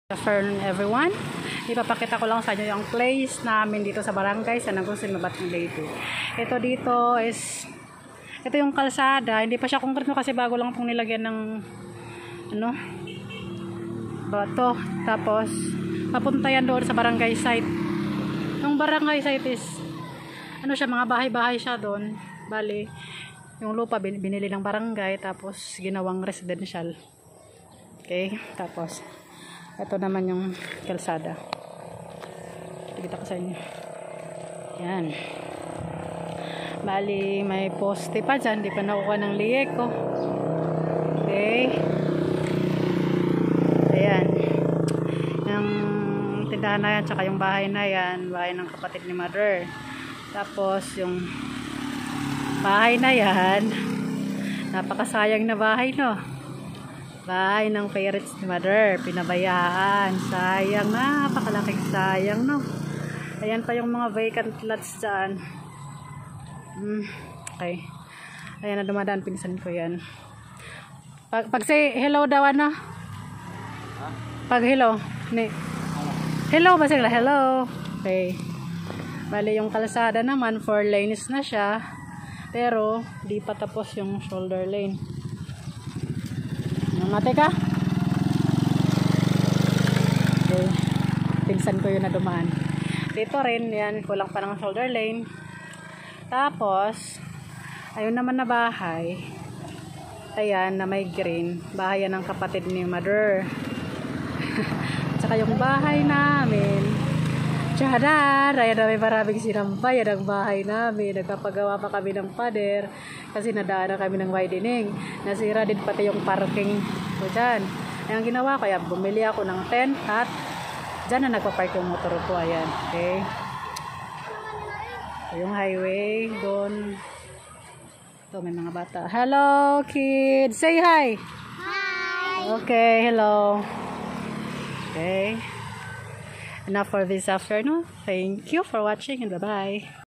Afternoon everyone, ipapakita ko lang sa inyo yung place namin dito sa barangay San Agustin, Mabatang Leyte. Ito dito is, ito yung kalsada, hindi pa siya konkreto kasi bago lang itong nilagyan ng bato. Tapos papunta yan doon sa barangay site. Yung barangay site is siya, mga bahay-bahay siya doon. Bali yung lupa binili ng barangay tapos ginawang residential. Okay, tapos ito naman yung kalsada. Kita ko sa inyo. Yan. Bali, may poste pa dyan. Di pa nakuha ng liyek ko. Okay. Ayan. Yung tindahan na yan, tsaka yung bahay na yan. Bahay ng kapatid ni Mother. Tapos, yung bahay na yan. Napakasayang na bahay, no? Bahay ng parents ni Mother, pinabayaan. Sayang, napakalaking sayang, no? Ayan pa yung mga vacant lots dyan. Okay. Ayan na dumadaan, pinsan ko yan. Pag say hello daw, Pag hello. Hello ba sila? Hello. Okay. Bali yung kalsada naman, 4 lanes na siya. Pero, di pa tapos yung shoulder lane. Mate ka? Okay. Pinsan ko yun na dumaan. Dito rin, yan, kulang pa ng shoulder lane. Tapos, ayun naman na bahay. Ayan, na may green. Bahay yan ng kapatid ni Mother. Tsaka yung bahay namin. Tiyadar! Ayan na may maraming sinampay. Yan ang bahay namin. Nagpapagawa pa kami ng pader. Kasi nadaan na kami ng widening. Nasira din pati yung parking ko dyan. Ang ginawa ko, bumili ako ng tent at dyan na nagpapark yung motor ko. Ayan. Okay. So, yung highway doon. Ito, may mga bata. Hello, kids! Say hi! Hi! Okay, hello. Okay. Enough for this afternoon. Thank you for watching and bye-bye.